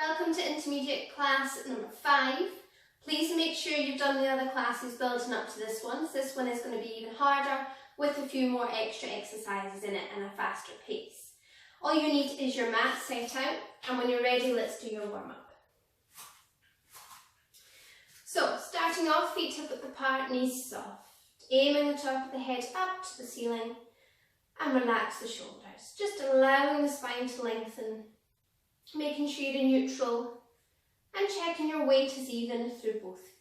Welcome to intermediate class number 5. Please make sure you've done the other classes building up to this one. So this one is going to be even harder with a few more extra exercises in it and a faster pace. All you need is your mat set out, and when you're ready, let's do your warm-up. So starting off, feet hip width apart, knees soft. Aiming the top of the head up to the ceiling and relax the shoulders. Just allowing the spine to lengthen, making sure you're neutral and checking your weight is even through both feet.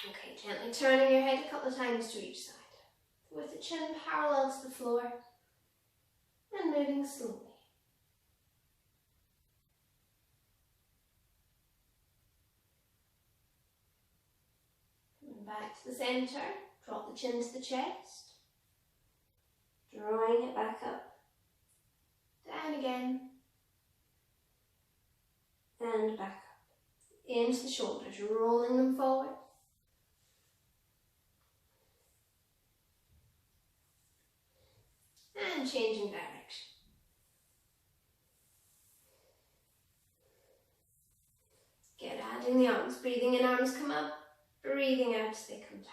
Okay, gently turning your head a couple of times to each side, with the chin parallel to the floor and moving slowly. Coming back to the centre, drop the chin to the chest, drawing it back up. Down again, and back up, into the shoulders, rolling them forward, and changing direction. Good, adding the arms, breathing in, arms come up, breathing out as they come down.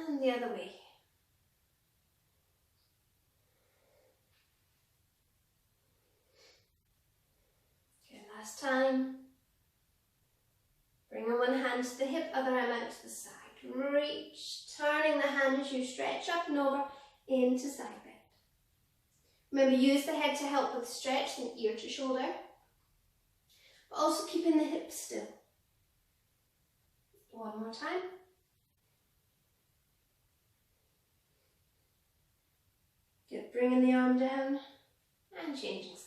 And the other way. Okay, last time. Bring one hand to the hip, other arm out to the side. Reach, turning the hand as you stretch up and over into side bend. Remember, use the head to help with the stretch, then ear to shoulder. But also keeping the hips still. One more time. Good, bringing the arm down and changing sides.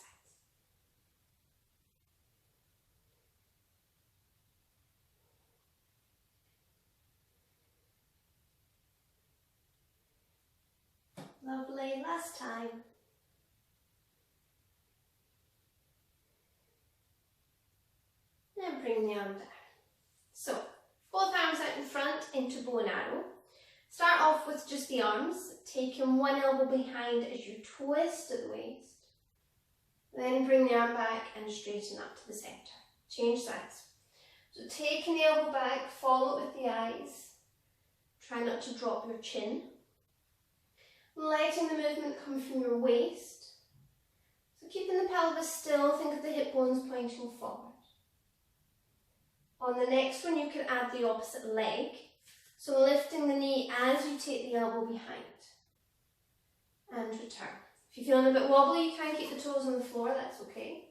Lovely, last time. And bring the arm down. So, both arms out in front into bow and arrow. Start off with just the arms, taking one elbow behind as you twist at the waist. Then bring the arm back and straighten up to the centre. Change sides. So taking the elbow back, follow it with the eyes. Try not to drop your chin. Letting the movement come from your waist. So keeping the pelvis still, think of the hip bones pointing forward. On the next one, you can add the opposite leg. So lifting the knee as you take the elbow behind and return. If you're feeling a bit wobbly, you can keep the toes on the floor, that's okay.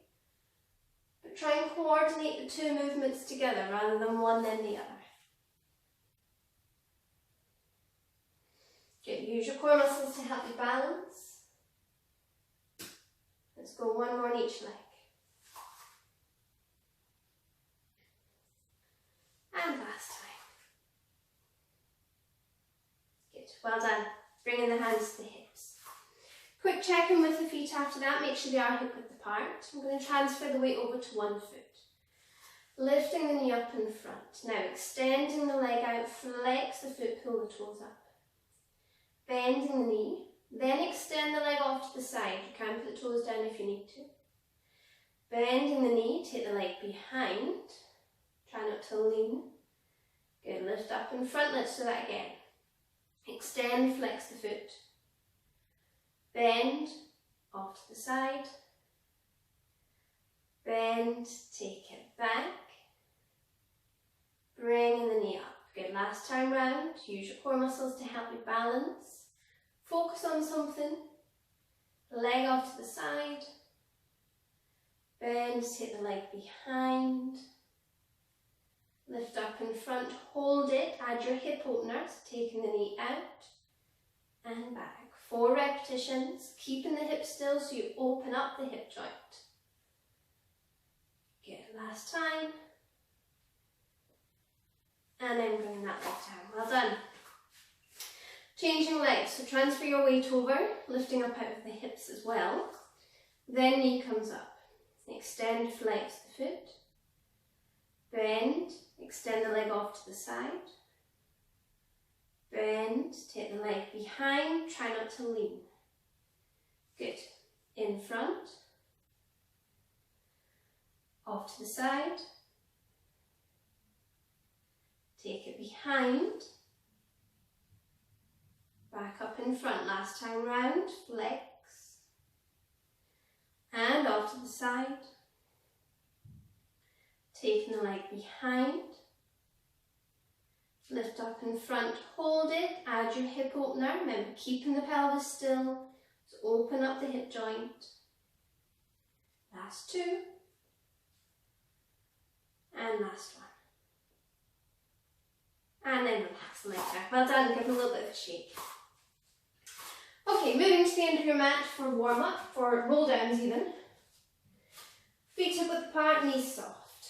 But try and coordinate the two movements together rather than one then the other. Good, use your core muscles to help you balance. Let's go one more on each leg. And last time. Well done. Bringing the hands to the hips. Quick check-in with the feet after that. Make sure they are hip width apart. I'm going to transfer the weight over to one foot. Lifting the knee up in front. Now extending the leg out. Flex the foot, pull the toes up. Bending the knee. Then extend the leg off to the side. You can put the toes down if you need to. Bending the knee. Take the leg behind. Try not to lean. Good. Lift up in front. Let's do that again. Extend, flex the foot, bend, off to the side, bend, take it back, bringing the knee up. Good, last time round, use your core muscles to help you balance, focus on something, leg off to the side, bend, take the leg behind, lift up in front, hold it, add your hip openers, taking the knee out and back. 4 repetitions, keeping the hip still so you open up the hip joint. Good, last time. And then bring that leg down, well done. Changing legs, so transfer your weight over, lifting up out of the hips as well. Then knee comes up. Extend, flex the foot. Bend, extend the leg off to the side. Bend, take the leg behind, try not to lean. Good. In front, off to the side, take it behind, back up in front, last time round, flex, and off to the side, taking the leg behind, lift up in front, hold it, add your hip opener, remember keeping the pelvis still, so open up the hip joint. Last two, and last one. And then relax the leg back. Well done, give it a little bit of a shake. Okay, moving to the end of your mat for warm up, for roll downs even. Feet hip width apart, knees soft.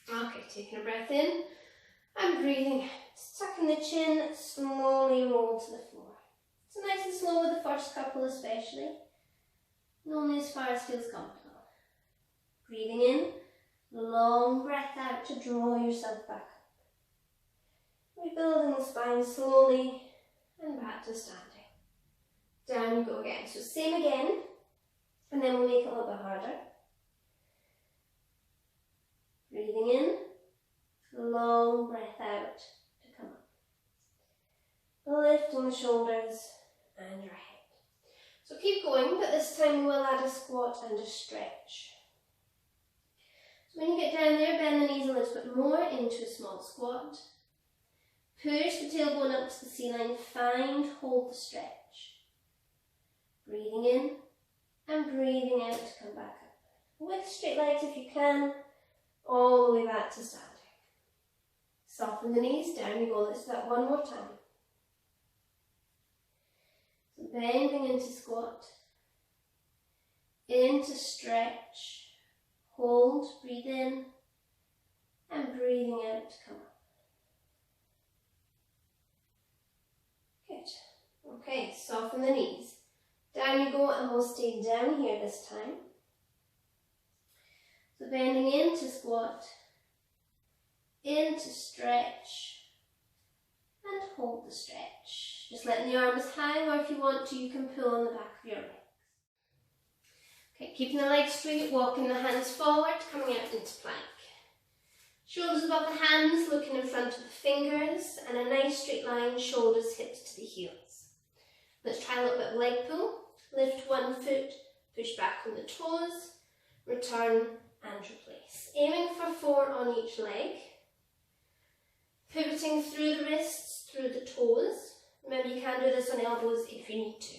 Okay, taking a breath in and breathing out. Tucking the chin, slowly roll to the floor. So nice and slow with the first couple especially. And only as far as feels comfortable. Breathing in, long breath out to draw yourself back up. Rebuilding the spine slowly and back to standing. Down you go again. So same again, and then we'll make it a little bit harder. Breathing in, long breath out to come up. Lifting the shoulders and your head. So keep going, but this time we'll add a squat and a stretch. So when you get down there, bend the knees a little bit more into a small squat. Push the tailbone up to the ceiling, find, hold the stretch. Breathing in and breathing out to come back up. With straight legs if you can, all the way back to standing. Soften the knees, down you go. Let's do that one more time. So bending into squat, into stretch, hold, breathe in, and breathing out to come up. Good. Okay, soften the knees. Down you go, and we'll stay down here this time. So bending into squat, into stretch, and hold the stretch. Just letting the arms hang, or if you want to, you can pull on the back of your legs. Okay, keeping the legs straight, walking the hands forward, coming out into plank. Shoulders above the hands, looking in front of the fingers, and a nice straight line, shoulders hips to the heels. Let's try a little bit of leg pull. Lift one foot, push back on the toes, return and replace. Aiming for 4 on each leg. Pivoting through the wrists, through the toes. Remember, you can do this on elbows if you need to.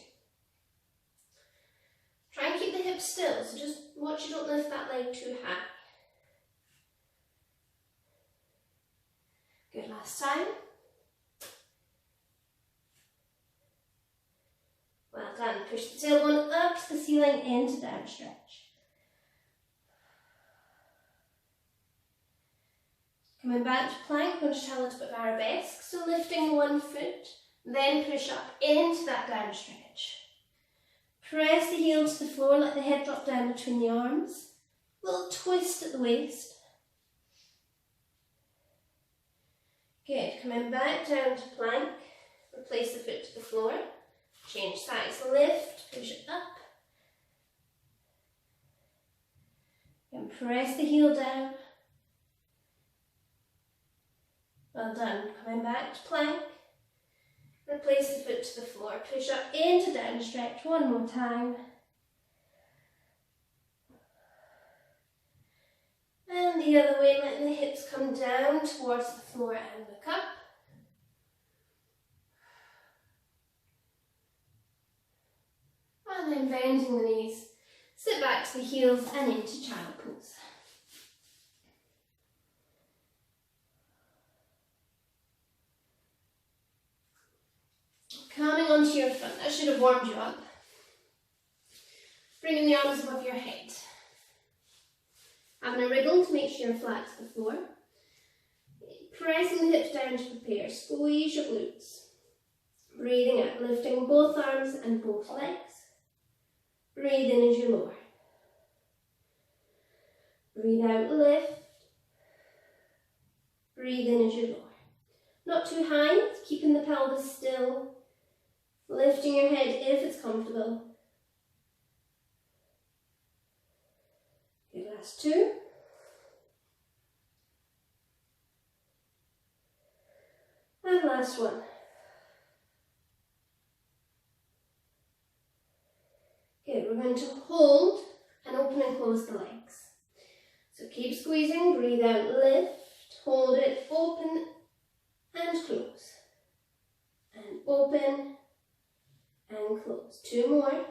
Try and keep the hips still, so just watch you don't lift that leg too high. Good, last time. Well done. Push the tailbone up to the ceiling into down stretch. Coming back to plank, we're going to try a little bit of arabesque. So lifting one foot, then push up into that down stretch. Press the heel to the floor, let the head drop down between the arms. Little twist at the waist. Good. Coming back down to plank. Replace the foot to the floor. Change sides. Lift, push it up. And press the heel down. Well done. Coming back to plank. Replace the foot to the floor. Push up into down stretch one more time. And the other way, letting the hips come down towards the floor and look up. And then bending the knees. Sit back to the heels and into child pose. Coming onto your front, that should have warmed you up. Bringing the arms above your head. Having a wriggle to make sure you're flat to the floor. Pressing the hips down to prepare, squeeze your glutes. Breathing out, lifting both arms and both legs. Breathe in as you lower. Breathe out, lift. Breathe in as you lower. Not too high, keeping the pelvis still. Lifting your head if it's comfortable. Good, last two. And last one. Good, we're going to hold and open and close the legs. So keep squeezing, breathe out, lift, hold it, open and close. And open and close. Two more.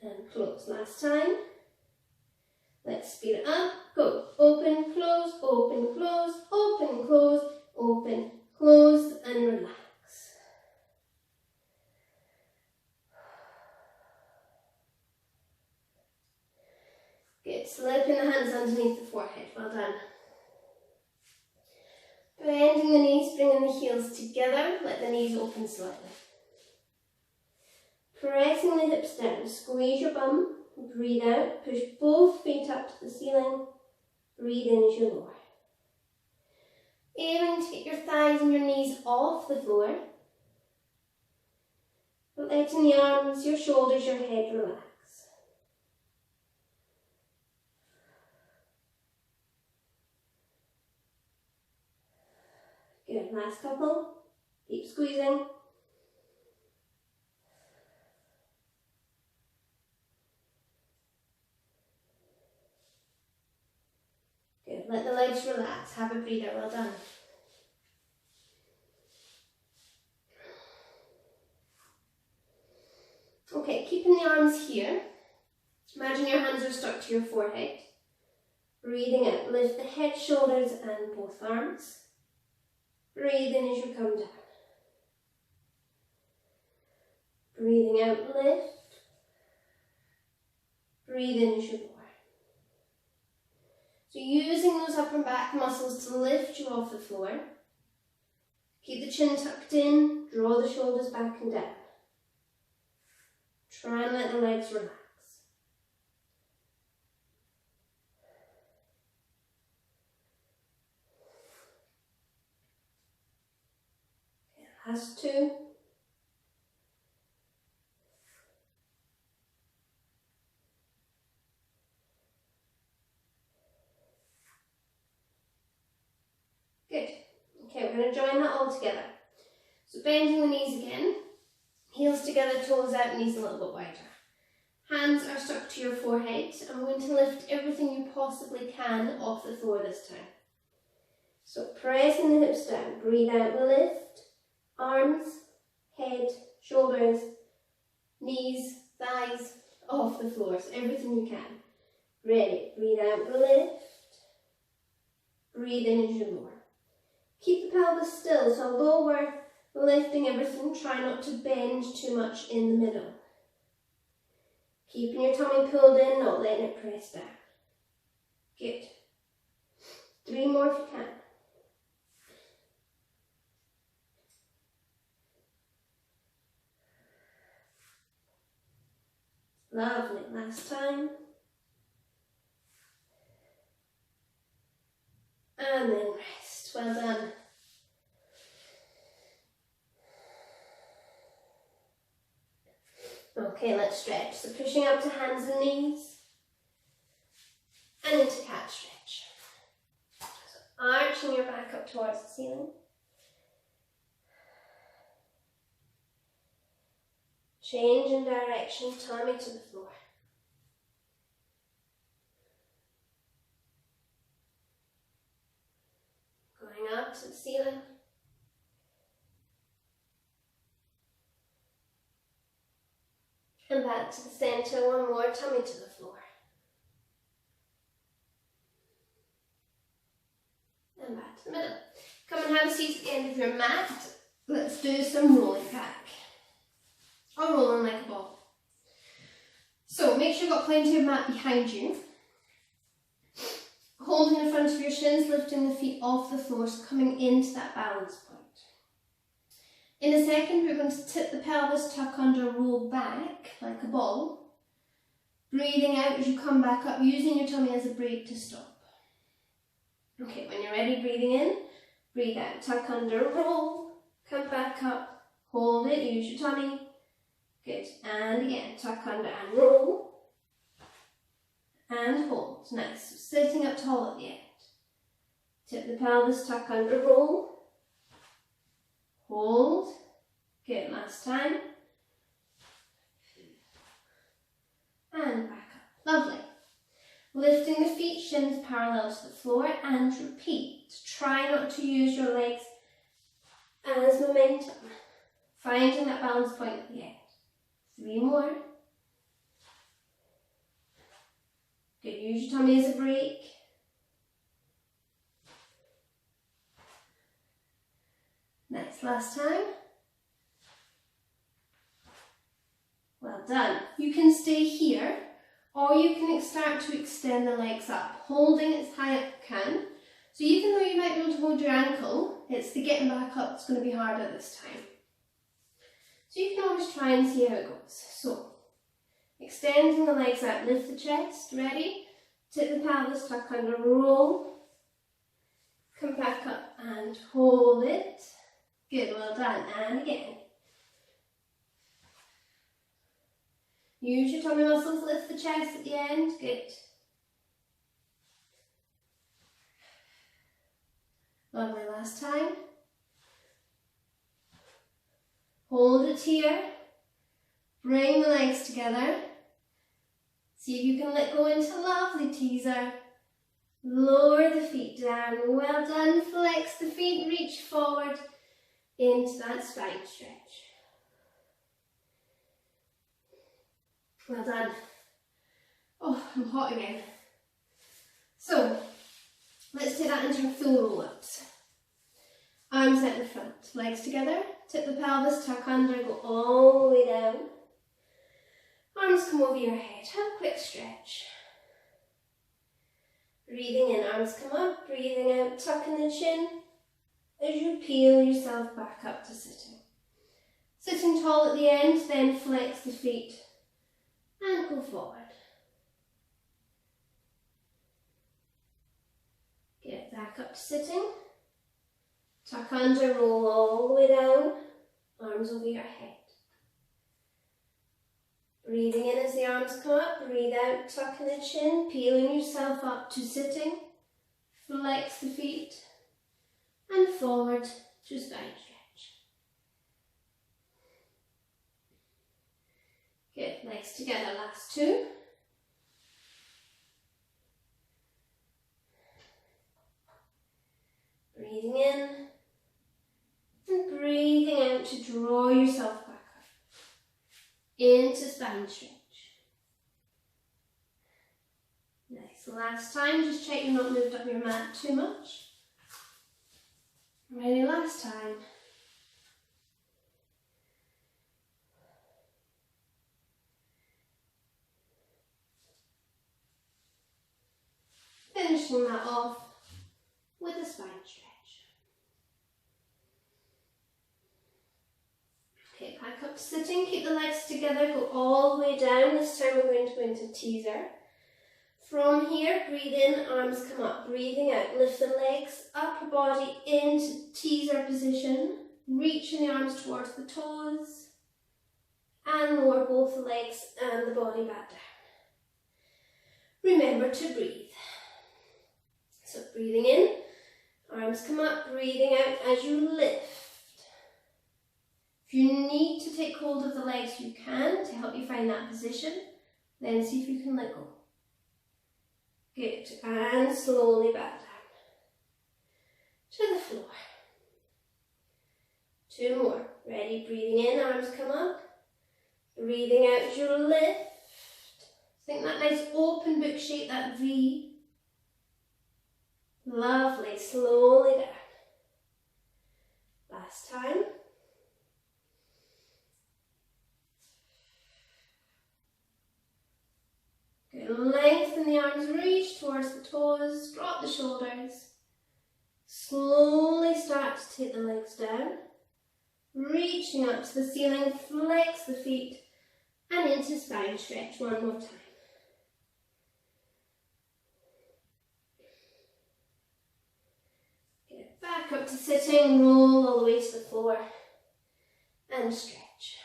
And close. Last time. Let's speed it up. Go. Open, close, open, close, open, close, open, close, and relax. Good. Slipping the hands underneath the forehead. Well done. Bending the knees, bringing the heels together. Let the knees open slightly. Pressing the hips down. Squeeze your bum. Breathe out. Push both feet up to the ceiling. Breathe in as you lower. Aiming to get your thighs and your knees off the floor. Letting the arms, your shoulders, your head relax. Good, last couple. Keep squeezing. Good, let the legs relax. Have a breather, well done. Okay, keeping the arms here. Imagine your hands are stuck to your forehead. Breathing out, lift the head, shoulders and both arms. Breathe in as you come down. Breathing out, lift. Breathe in as you lower. So using those upper and back muscles to lift you off the floor. Keep the chin tucked in, draw the shoulders back and down. Try and let the legs relax. Last two. Good. Okay, we're going to join that all together. So bending the knees again. Heels together, toes out, knees a little bit wider. Hands are stuck to your forehead. I'm going to lift everything you possibly can off the floor this time. So pressing the hips down. Breathe out, lift. Arms, head, shoulders, knees, thighs, off the floor. So everything you can. Ready. Breathe out, lift. Breathe in as you lower. Keep the pelvis still. So although we're lifting everything, try not to bend too much in the middle. Keeping your tummy pulled in, not letting it press down. Good. 3 more if you can. Lovely. Last time. And then rest. Well done. Okay, let's stretch. So pushing up to hands and knees. And into cat stretch. So arching your back up towards the ceiling. Change in direction, tummy to the floor. Going up to the ceiling. And back to the centre, one more, tummy to the floor. And back to the middle. Come and have a seat at the end of your mat. Let's do some rolling back. Or rolling like a ball. So make sure you've got plenty of mat behind you. Holding in front of your shins, lifting the feet off the floor, so coming into that balance point. In a second, we're going to tip the pelvis, tuck under, roll back like a ball. Breathing out as you come back up, using your tummy as a brake to stop. Okay, when you're ready, breathing in, breathe out, tuck under, roll, come back up, hold it, use your tummy. Good, and again, tuck under and roll, and hold. Nice, so sitting up tall at the end. Tip the pelvis, tuck under, roll, hold. Good, last time. And back up. Lovely. Lifting the feet, shins parallel to the floor, and repeat. Try not to use your legs as momentum. Finding that balance point at the end. 3 more. Good, use your tummy as a break. Nice, last time. Well done. You can stay here, or you can start to extend the legs up, holding as high up you can. So even though you might be able to hold your ankle, it's the getting back up that's going to be harder this time. So you can always try and see how it goes. So, extending the legs out, lift the chest, ready? Tip the pelvis, tuck under, roll. Come back up and hold it. Good, well done. And again. Use your tummy muscles, lift the chest at the end. Good. Lovely, last time. Hold it here. Bring the legs together. See if you can let go into lovely teaser. Lower the feet down. Well done. Flex the feet, reach forward into that spine stretch. Well done. Oh, I'm hot again. So, let's take that into full roll-ups. Arms out in front, legs together, tip the pelvis, tuck under, go all the way down. Arms come over your head, have a quick stretch. Breathing in, arms come up, breathing out, tucking the chin as you peel yourself back up to sitting. Sitting tall at the end, then flex the feet and go forward. Get back up to sitting. Tuck under, roll all the way down, arms over your head. Breathing in as the arms come up, breathe out, tucking the chin, peeling yourself up to sitting. Flex the feet and forward to spine stretch. Good, legs together, last 2. Breathing in and breathing out to draw yourself back up into spine stretch. Nice, last time, just check you've not moved up your mat too much. Ready, last time. Finishing that off with a spine stretch. Okay, back up to sitting, keep the legs together, go all the way down. This time we're going to go into teaser. From here, breathe in, arms come up, breathing out, lift the legs, upper body into teaser position, reaching the arms towards the toes, and lower both the legs and the body back down. Remember to breathe. So breathing in, arms come up, breathing out as you lift. If you need to take hold of the legs, you can to help you find that position. Then see if you can let go. Good, and slowly back down to the floor. 2 more. Ready, breathing in, arms come up. Breathing out as you lift. Think that nice open book shape, that V. Lovely, slowly down. Last time. Good, lengthen the arms, reach towards the toes, drop the shoulders. Slowly start to take the legs down. Reaching up to the ceiling, flex the feet and into spine stretch one more time. back up to sitting, roll all the way to the floor and stretch.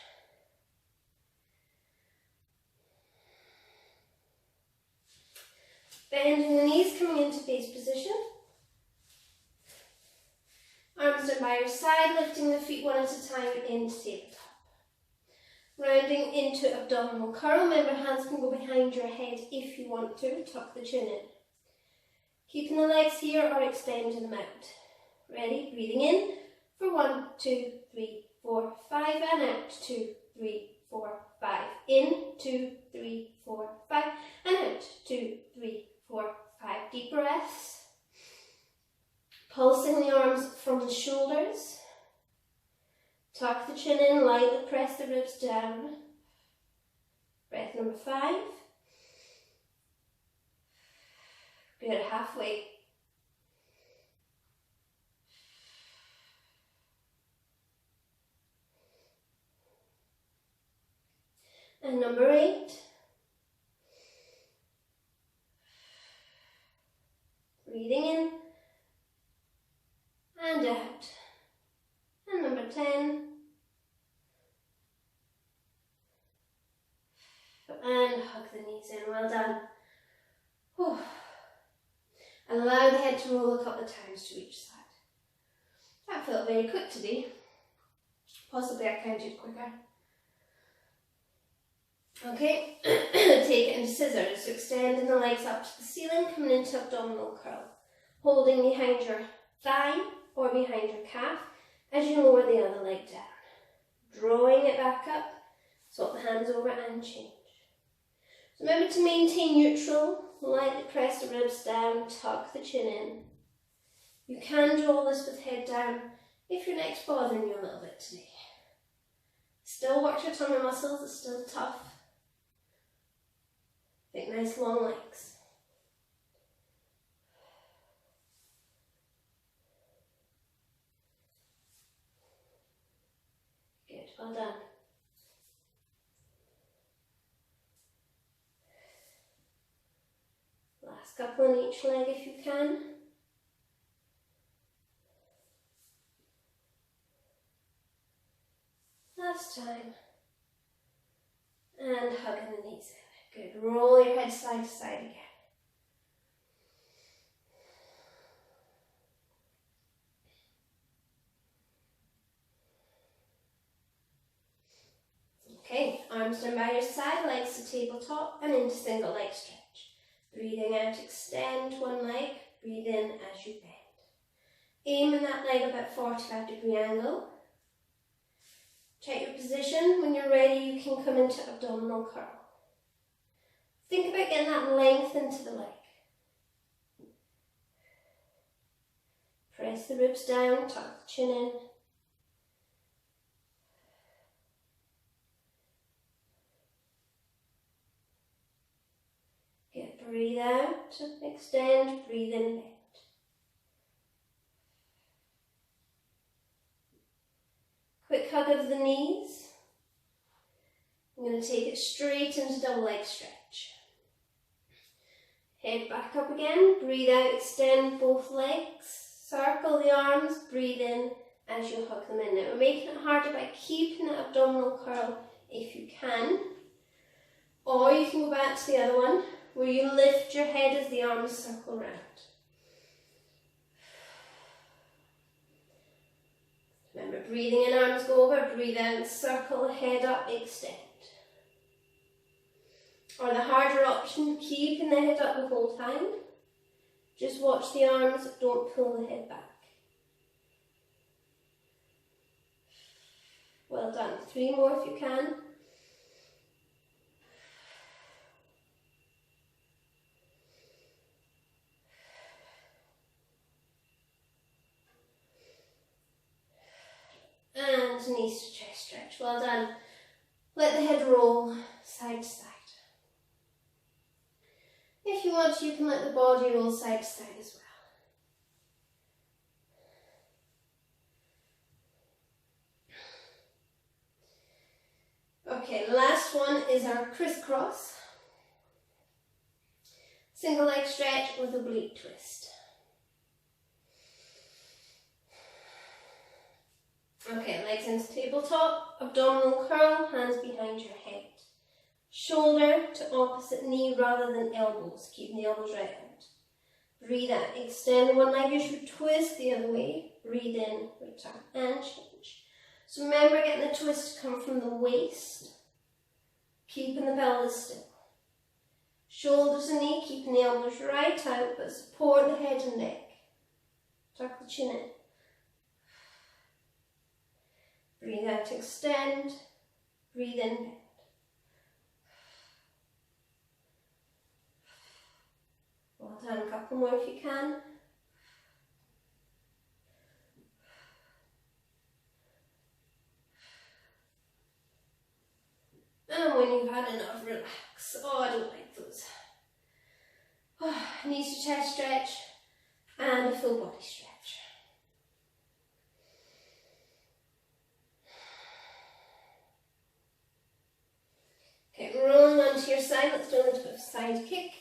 Bending the knees, coming into face position. Arms down by your side, lifting the feet one at a time into tabletop. Rounding into abdominal curl. Remember, hands can go behind your head if you want to. Tuck the chin in. Keeping the legs here or extending them out. Ready? Breathing in for 1, 2, 3, 4, 5 and out. 2, 3, 4, 5. In, 2, 3, 4, 5 and out. 2, 3, 4, 5. Deep breaths. Pulsing the arms from the shoulders. Tuck the chin in, lightly press the ribs down. Breath number 5. Good, halfway. And number 8. Breathing in and out. And number 10. And hug the knees in. Well done. Whew. And allow the head to roll a couple of times to each side. That felt very quick today. Possibly I counted quicker. Okay, take it into scissors. So extending the legs up to the ceiling, coming into abdominal curl. Holding behind your thigh or behind your calf as you lower the other leg down. Drawing it back up, swap the hands over and change. So remember to maintain neutral, lightly press the ribs down, tuck the chin in. You can do all this with head down if your neck's bothering you a little bit today. Still work your tummy muscles, it's still tough. Big nice long legs. Good, well done. Last couple on each leg if you can. Last time. And hugging the knees in. Good. Roll your head side to side again. Okay, arms down by your side, legs to tabletop and into single leg stretch. Breathing out, extend one leg, breathe in as you bend. Aim in that leg about 45-degree angle. Check your position. When you're ready, you can come into abdominal curl. Think about getting that length into the leg. Press the ribs down, tuck the chin in. Good, breathe out, extend, breathe in, bend. Quick hug of the knees. I'm going to take it straight into double leg stretch. Head back up again, breathe out, extend both legs, circle the arms, breathe in as you hug them in. Now we're making it harder by keeping that abdominal curl if you can, or you can go back to the other one where you lift your head as the arms circle round. Remember, breathing in, arms go over, breathe out, circle, head up, extend. Or the harder option, keeping the head up the whole time. Just watch the arms, don't pull the head back. Well done. 3 more if you can. And knees to chest stretch. Well done. Let the head roll side to side. If you want to, you can let the body roll side to side as well. Okay, last one is our crisscross. Single leg stretch with oblique twist. legs into tabletop, abdominal curl, hands behind your head. Shoulder to opposite knee rather than elbows, keeping the elbows right out. Breathe out, extend one leg as you twist the other way. Breathe in, return, and change. So remember, getting the twist to come from the waist, keeping the pelvis still. Shoulders and knee, keeping the elbows right out, but support the head and neck. Tuck the chin in. Breathe out, extend. Breathe in, bend. Well done, a couple more if you can. And when you've had enough, relax. Oh, I don't like those. Oh, knees to chest stretch and a full body stretch. Okay, rolling onto your side. Let's do a little bit of side kick.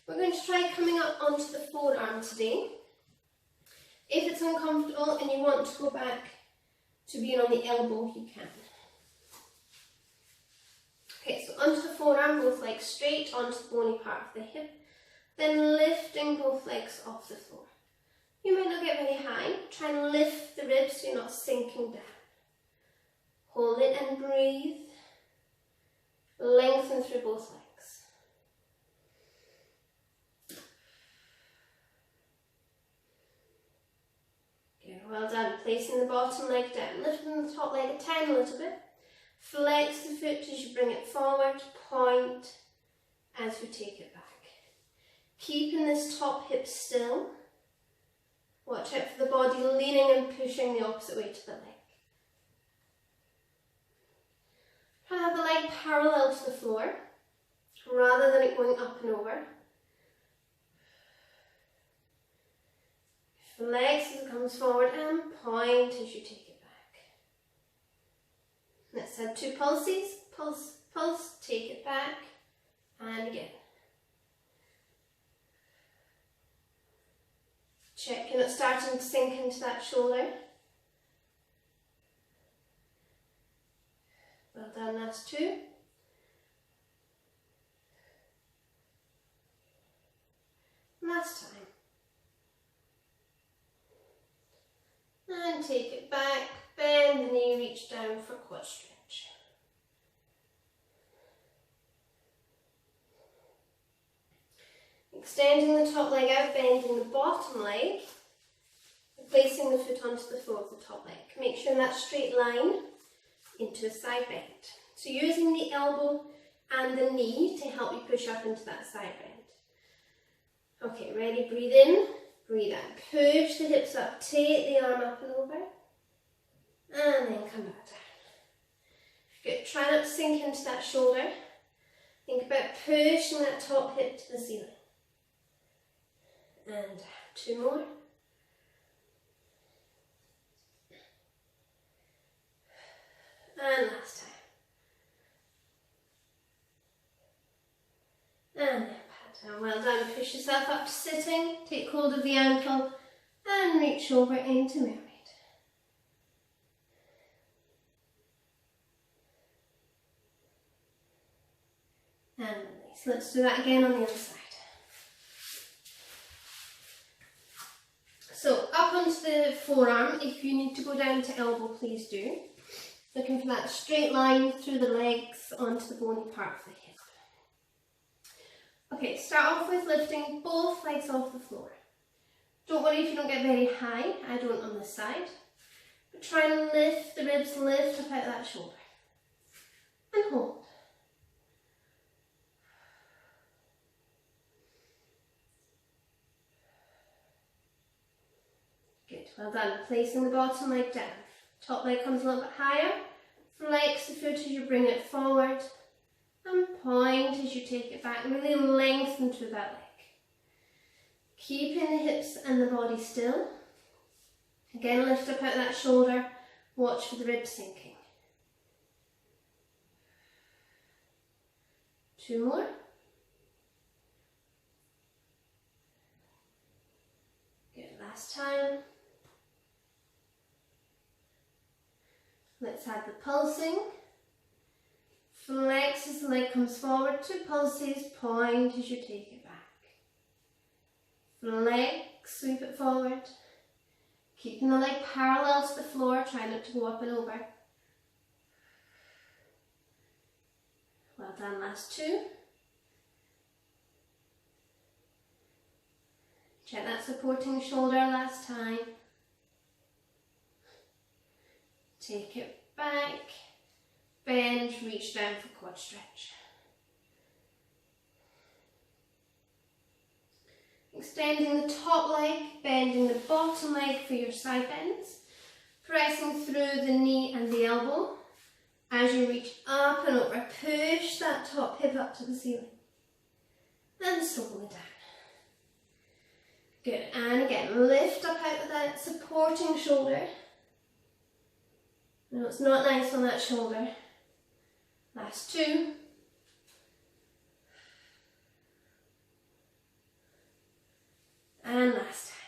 We're going to try coming up onto the forearm today. If it's uncomfortable and you want to go back to being on the elbow, you can. Okay, so onto the forearm, both legs straight onto the bony part of the hip, then lifting both legs off the floor. You might not get very high. Try and lift the ribs so you're not sinking down. Hold it and breathe. Lengthen through both legs. Okay, well done. Placing the bottom leg down, lifting the top leg a tiny little bit. Flex the foot as you bring it forward, point as you take it back. Keeping this top hip still. Watch out for the body leaning and pushing the opposite way to the leg. Try to have the leg parallel to the floor rather than it going up and over. Flex as it comes forward and point as you take it back. Let's have 2 pulses. Pulse, pulse, take it back, and again. Check you're not starting to sink into that shoulder. Well done, last 2. Last time. And take it back, bend the knee, reach down for quad stretch. Extending the top leg out, bending the bottom leg, placing the foot onto the floor of the top leg. Make sure that straight line into a side bend. So using the elbow and the knee to help you push up into that side bend. Okay, ready? Breathe in, breathe out. Push the hips up, take the arm up and over, and then come back down. Good. Try not to sink into that shoulder. Think about pushing that top hip to the ceiling. And 2 more. And last time. And then pat down. Well done. Push yourself up to sitting. Take hold of the ankle and reach over into mermaid. And release. Let's do that again on the other side. So up onto the forearm. If you need to go down to elbow, please do. Looking for that straight line through the legs onto the bony part of the hip. Okay, start off with lifting both legs off the floor. Don't worry if you don't get very high, I don't on this side. But try and lift the ribs, lift up out that shoulder. And hold. Good, well done. Placing the bottom leg down. Top leg comes a little bit higher. Flex the foot as you bring it forward. And point as you take it back. Really lengthen through that leg. Keeping the hips and the body still. Again, lift up out that shoulder. Watch for the ribs sinking. 2 more. Good, last time. Let's add the pulsing. Flex as the leg comes forward, 2 pulses, point as you take it back. Flex, sweep it forward. Keeping the leg parallel to the floor, try not to go up and over. Well done, last 2. Check that supporting shoulder last time. Take it back, bend, reach down for quad stretch. Extending the top leg, bending the bottom leg for your side bends. Pressing through the knee and the elbow. As you reach up and over, push that top hip up to the ceiling. And slowly down. Good, and again, lift up out of that supporting shoulder. No, it's not nice on that shoulder. Last 2. And last time.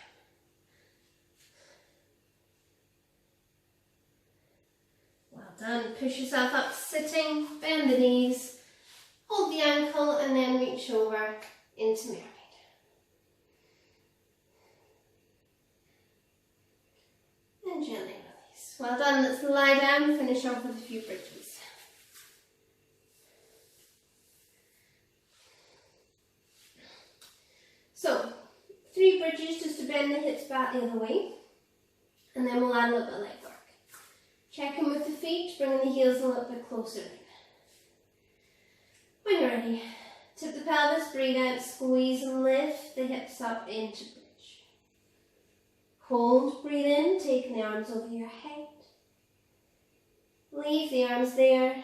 Well done. Push yourself up sitting, bend the knees, hold the ankle and then reach over into mermaid. And gently release. Well done, let's lie down, finish off with a few bridges. So, 3 bridges just to bend the hips back the other way, and then we'll add a little bit of leg work. Check in with the feet, bringing the heels a little bit closer in. When you're ready, tip the pelvis, breathe out, squeeze and lift the hips up into bridge. Hold, breathe in, taking the arms over your head. Leave the arms there,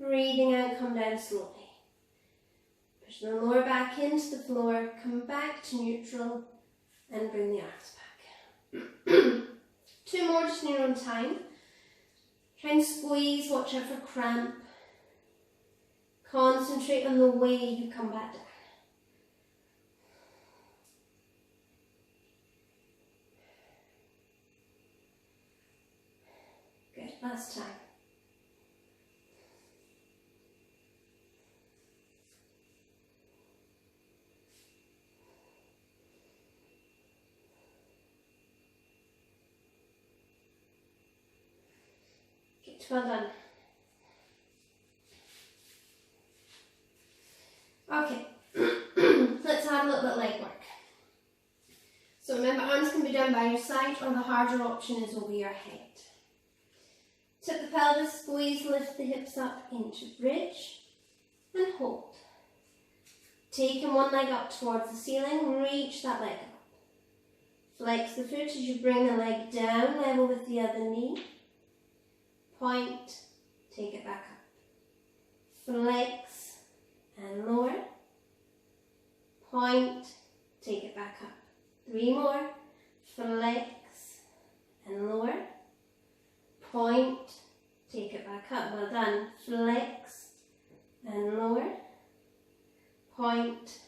breathing out, come down slowly. Push the lower back into the floor, come back to neutral and bring the arms back. 2 more just in your own time. Try and squeeze, watch out for cramp. Concentrate on the way you come back down. Good, last time. Well done. Okay, let's add a little bit of leg work. So remember, arms can be done by your side or the harder option is over your head. Tip the pelvis, squeeze, lift the hips up into bridge and hold. Taking one leg up towards the ceiling, reach that leg up. Flex the foot as you bring the leg down, level with the other knee. Point, take it back up. Flex and lower. Point, take it back up. 3 more. Flex and lower. Point, take it back up. Well done. Flex and lower. Point,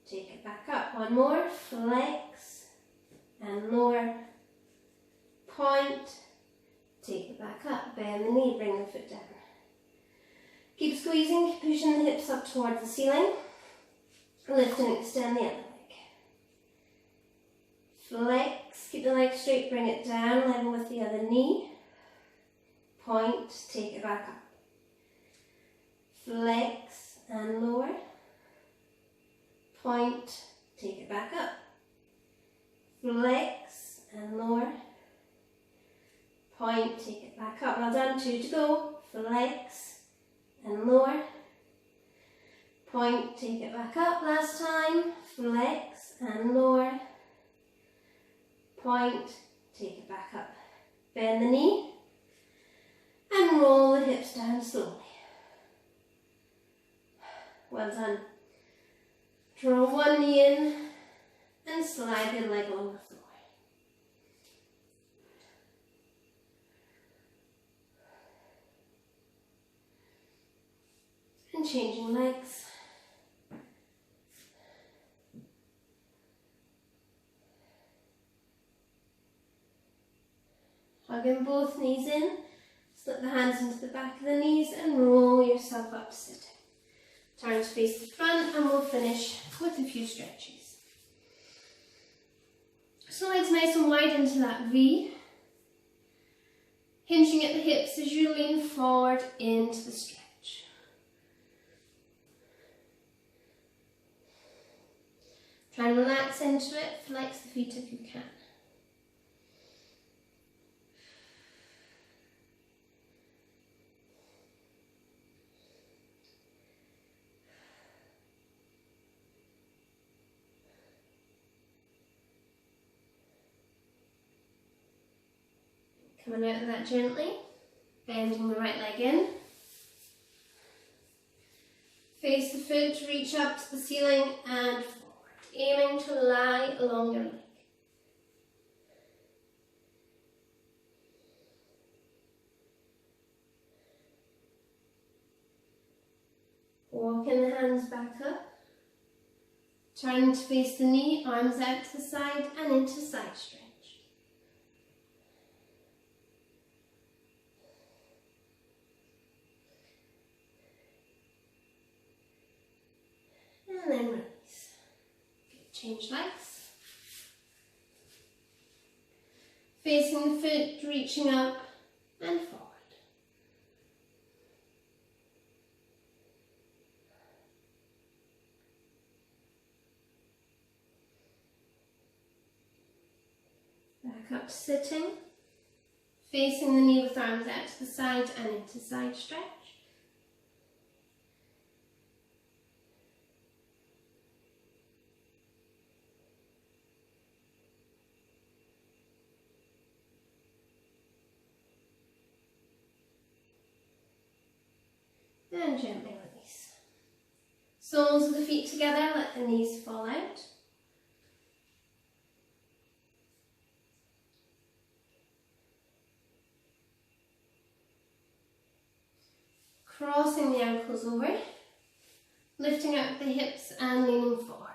take it back up. 1 more. Flex and lower. Point, take it back up. Bend the knee, bring the foot down. Keep squeezing, keep pushing the hips up towards the ceiling. Lift and extend the other leg. Flex, keep the leg straight, bring it down, level with the other knee. Point, take it back up. Flex and lower. Point, take it back up. Flex and lower. Point, take it back up. Well done, 2 to go. Flex and lower. Point, take it back up. Last time. Flex and lower. Point, take it back up. Bend the knee and roll the hips down slowly. Well done. Draw one knee in and slide the leg along the floor. And changing legs. Hugging both knees in Slip the hands into the back of the knees and roll yourself up to sitting. Turn to face the front and we'll finish with a few stretches. So legs nice and wide into that V. Hinging at the hips as you lean forward into the stretch. Try and relax into it, flex the feet if you can. Coming out of that gently, bending the right leg in. Face the foot to reach up to the ceiling and forward, aiming to lie along your leg. Walking the hands back up. Turning to face the knee, arms out to the side and into side stretch. And then release. Change legs. Facing the foot, reaching up and forward. Back up to sitting. Facing the knee with arms out to the side and into side stretch. And gently release. Soles of the feet together, let the knees fall out. Crossing the ankles over, lifting out the hips and leaning forward.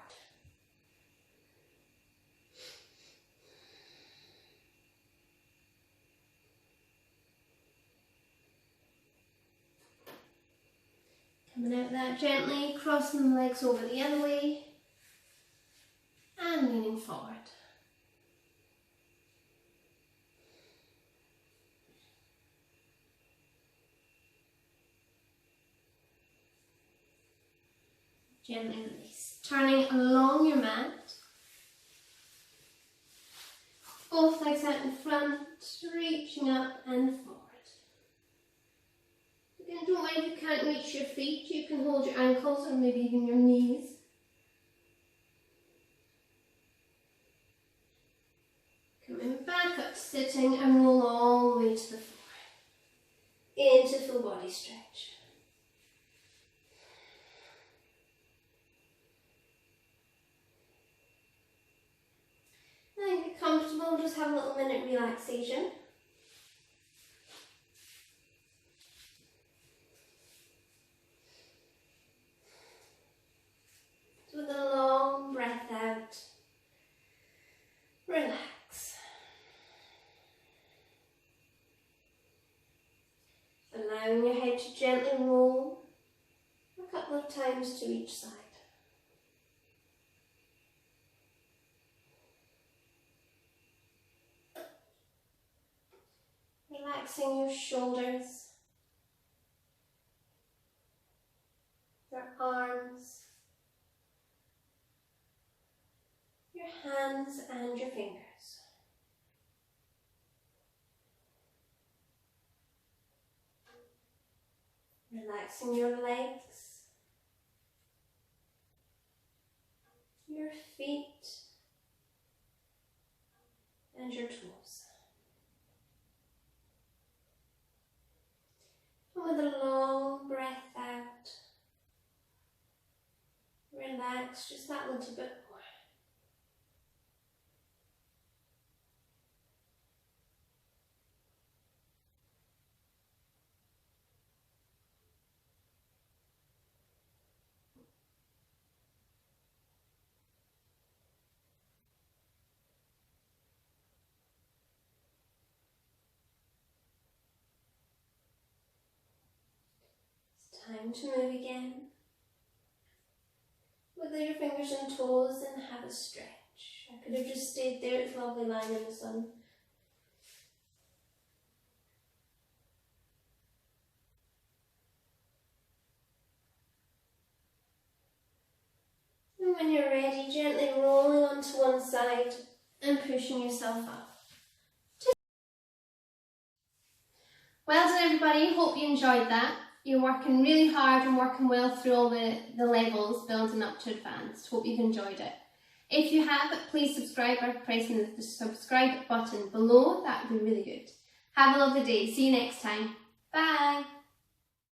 Coming out that gently, crossing the legs over the other way and leaning forward. Gently release. Turning along your mat. Both legs out in front, reaching up and forward. Again, don't mind if you can't reach your feet, you can hold your ankles or maybe even your knees. Coming back up to sitting and roll all the way to the floor. Into full body stretch. And get comfortable, just have a little minute relaxation. With a long breath out, relax. Allowing your head to gently roll a couple of times to each side. Relaxing your shoulders, your arms, your hands and your fingers. Relaxing your legs, your feet and your toes. And with a long breath out, relax just that little bit more. time to move again. Wiggle your fingers and toes and have a stretch. I could have just stayed there, it's lovely lying in the sun. And when you're ready, gently rolling onto one side and pushing yourself up. Well done everybody, hope you enjoyed that. You're working really hard and working well through all the levels building up to advanced. Hope you've enjoyed it. If you have, please subscribe by pressing the subscribe button below, that would be really good. Have a lovely day, see you next time. Bye!